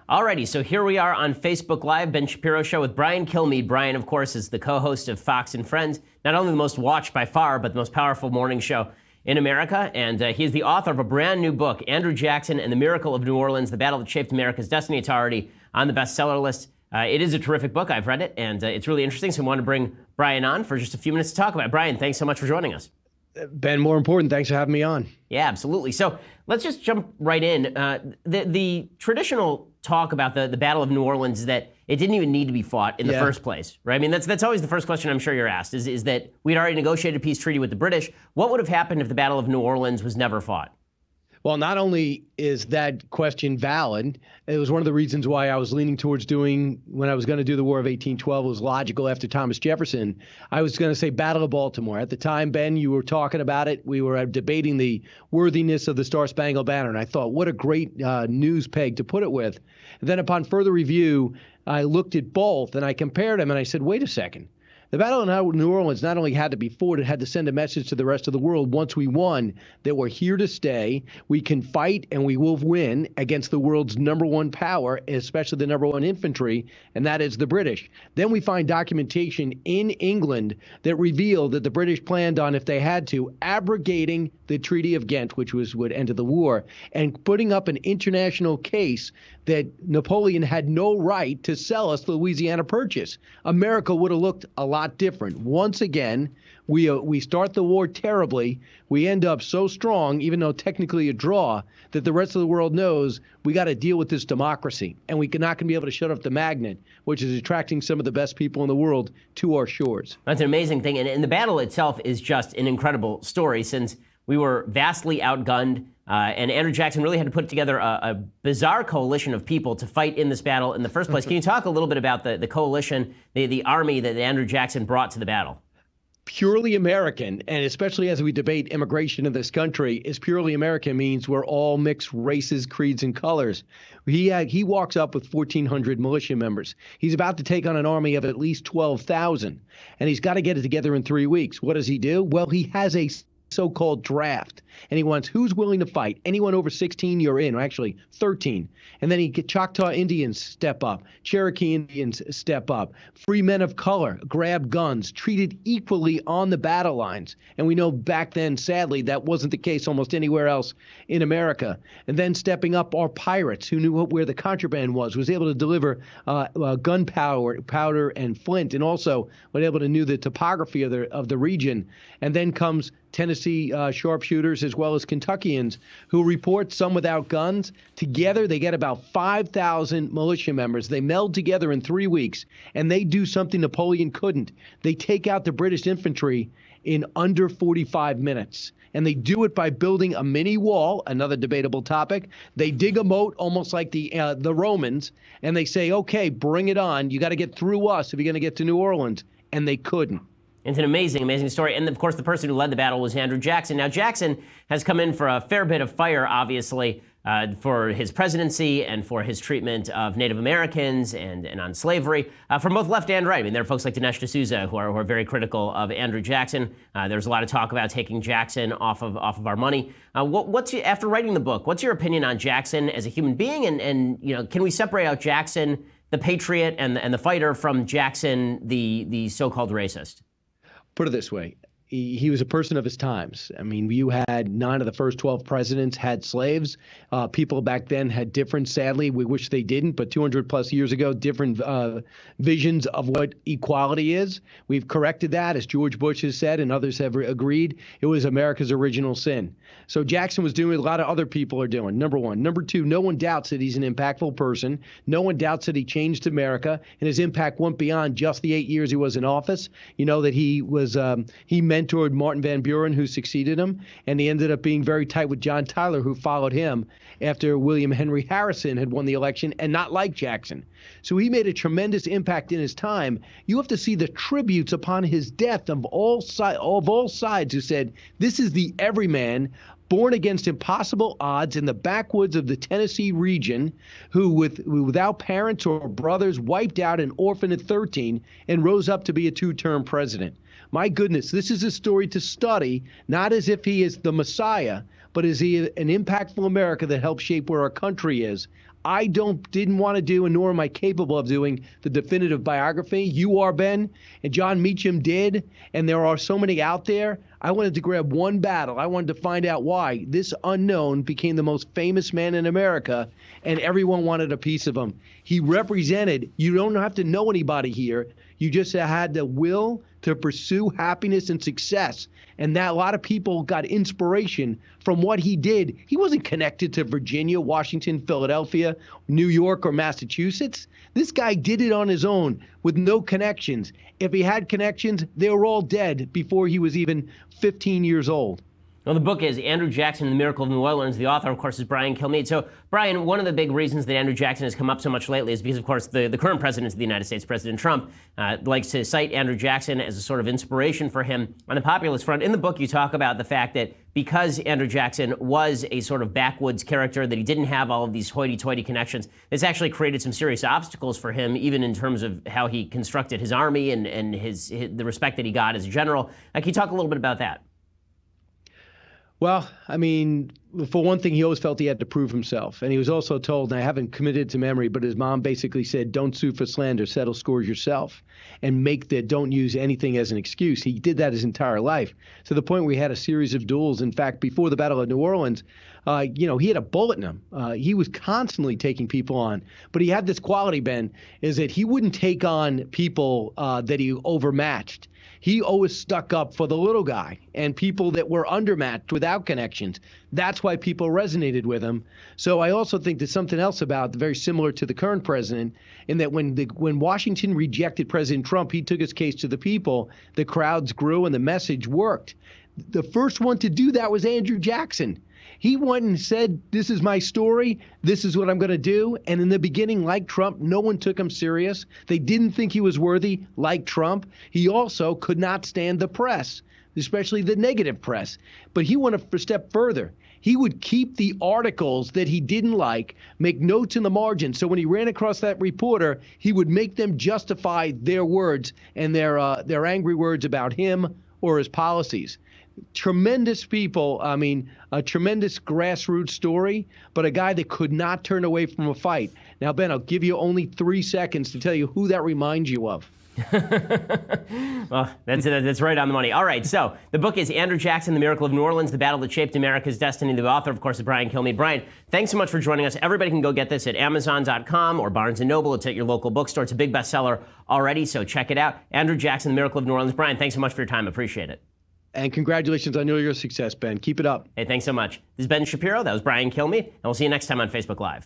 Alrighty, so here we are on Facebook Live, Ben Shapiro Show with Brian Kilmeade. Brian, of course, is the co-host of Fox and Friends, not only the most watched by far, but the most powerful morning show in America. And he is the author of a brand new book, Andrew Jackson and the Miracle of New Orleans, the Battle That Shaped America's Destiny. It's already on the bestseller list. It is a terrific book. I've read it, and it's really interesting. So I want to bring Brian on for just a few minutes to talk about it. Brian, thanks so much for joining us. Ben, more important, thanks for having me on. Yeah, absolutely. So let's just jump right in. The traditional talk about the Battle of New Orleans is that it didn't even need to be fought in the first place, right? I mean, that's always the first question I'm sure you're asked, is that we'd already negotiated a peace treaty with the British. What would have happened if the Battle of New Orleans was never fought? Well, not only is that question valid, it was one of the reasons why I was leaning towards doing, when I was going to do the War of 1812, it was logical after Thomas Jefferson. I was going to say Battle of Baltimore. At the time, Ben, you were talking about it. We were debating the worthiness of the Star-Spangled Banner, and I thought, what a great news peg to put it with. And then upon further review, I looked at both, and I compared them, and I said, wait a second. The Battle of New Orleans not only had to be fought, it had to send a message to the rest of the world once we won that we're here to stay, we can fight, and we will win against the world's number one power, especially the number one infantry, and that is the British. Then we find documentation in England that revealed that the British planned on, if they had to, abrogating the Treaty of Ghent, which would end the war, and putting up an international case that Napoleon had no right to sell us the Louisiana Purchase. America would have looked a lot different. Once again, we start the war terribly. We end up so strong, even though technically a draw, that the rest of the world knows we got to deal with this democracy. And we're not going to be able to shut off the magnet, which is attracting some of the best people in the world to our shores. That's an amazing thing. And the battle itself is just an incredible story, since we were vastly outgunned. And Andrew Jackson really had to put together a bizarre coalition of people to fight in this battle in the first place. Can you talk a little bit about the coalition, the army that Andrew Jackson brought to the battle? Purely American, and especially as we debate immigration in this country, is purely American means we're all mixed races, creeds, and colors. He walks up with 1,400 militia members. He's about to take on an army of at least 12,000, and he's got to get it together in 3 weeks. What does he do? Well, he has a so-called draft, and he wants who's willing to fight. Anyone over 16, you're in, or actually 13. And then Choctaw Indians step up, Cherokee Indians step up, free men of color grab guns, treated equally on the battle lines. And we know back then, sadly, that wasn't the case almost anywhere else in America. And then stepping up are pirates who knew where the contraband was able to deliver gunpowder and flint, and also was able to know the topography of the region. And then comes Tennessee sharpshooters as well as Kentuckians who report, some without guns. Together, they get about 5,000 militia members. They meld together in 3 weeks, and they do something Napoleon couldn't. They take out the British infantry in under 45 minutes. And they do it by building a mini wall, another debatable topic. They dig a moat almost like the Romans, and they say, okay, bring it on. You got to get through us if you're going to get to New Orleans. And they couldn't. It's an amazing, amazing story. And, of course, the person who led the battle was Andrew Jackson. Now, Jackson has come in for a fair bit of fire, obviously, for his presidency and for his treatment of Native Americans and on slavery, from both left and right. I mean, there are folks like Dinesh D'Souza who are very critical of Andrew Jackson. There's a lot of talk about taking Jackson off of our money. After writing the book, what's your opinion on Jackson as a human being? And you know, can we separate out Jackson, the patriot and the fighter, from Jackson, the so-called racist? Put it this way. He was a person of his times. I mean, you had 9 of the first 12 presidents had slaves. People back then had different, sadly, we wish they didn't, but 200 plus years ago, different visions of what equality is. We've corrected that, as George Bush has said, and others have agreed. It was America's original sin. So Jackson was doing what a lot of other people are doing, number one. Number two, no one doubts that he's an impactful person. No one doubts that he changed America, and his impact went beyond just the 8 years he was in office. You know that he mentored Martin Van Buren, who succeeded him, and he ended up being very tight with John Tyler, who followed him after William Henry Harrison had won the election, and not like Jackson. So he made a tremendous impact in his time. You have to see the tributes upon his death of all sides who said, this is the everyman born against impossible odds in the backwoods of the Tennessee region, who without parents or brothers wiped out an orphan at 13 and rose up to be a 2-term president. My goodness, this is a story to study, not as if he is the Messiah, but is he an impactful America that helped shape where our country is. I didn't want to do, and nor am I capable of doing, the definitive biography. You are, Ben, and John Meacham did, and there are so many out there. I wanted to grab one battle. I wanted to find out why this unknown became the most famous man in America, and everyone wanted a piece of him. He represented, you don't have to know anybody here. You just had the will to pursue happiness and success. And that a lot of people got inspiration from what he did. He wasn't connected to Virginia, Washington, Philadelphia, New York, or Massachusetts. This guy did it on his own with no connections. If he had connections, they were all dead before he was even 15 years old. Well, the book is Andrew Jackson and the Miracle of New Orleans. The author, of course, is Brian Kilmeade. So, Brian, one of the big reasons that Andrew Jackson has come up so much lately is because, of course, the current president of the United States, President Trump, likes to cite Andrew Jackson as a sort of inspiration for him on the populist front. In the book, you talk about the fact that because Andrew Jackson was a sort of backwoods character, that he didn't have all of these hoity-toity connections, this actually created some serious obstacles for him, even in terms of how he constructed his army and the respect that he got as a general. Can you talk a little bit about that? Well, I mean, for one thing, he always felt he had to prove himself. And he was also told, and I haven't committed to memory, but his mom basically said, don't sue for slander, settle scores yourself, and don't use anything as an excuse. He did that his entire life, to the point where he had a series of duels. In fact, before the Battle of New Orleans, he had a bullet in him. He was constantly taking people on. But he had this quality, Ben, is that he wouldn't take on people that he overmatched. He always stuck up for the little guy and people that were undermatched without connections. That's why people resonated with him. So I also think there's something else about, very similar to the current president, in that when Washington rejected President Trump, he took his case to the people, the crowds grew and the message worked. The first one to do that was Andrew Jackson. He went and said, this is my story. This is what I'm going to do. And in the beginning, like Trump, no one took him serious. They didn't think he was worthy, like Trump. He also could not stand the press, especially the negative press. But he went a step further. He would keep the articles that he didn't like, make notes in the margin. So when he ran across that reporter, he would make them justify their words and their angry words about him or his policies. Tremendous people, I mean, a tremendous grassroots story, but a guy that could not turn away from a fight. Now, Ben, I'll give you only 3 seconds to tell you who that reminds you of. Well, that's right on the money. All right, so the book is Andrew Jackson, The Miracle of New Orleans, The Battle That Shaped America's Destiny. The author, of course, is Brian Kilmeade. Brian, thanks so much for joining us. Everybody can go get this at Amazon.com or Barnes & Noble. It's at your local bookstore. It's a big bestseller already, so check it out. Andrew Jackson, The Miracle of New Orleans. Brian, thanks so much for your time. Appreciate it. And congratulations on your success, Ben. Keep it up. Hey, thanks so much. This is Ben Shapiro. That was Brian Kilmeade, and we'll see you next time on Facebook Live.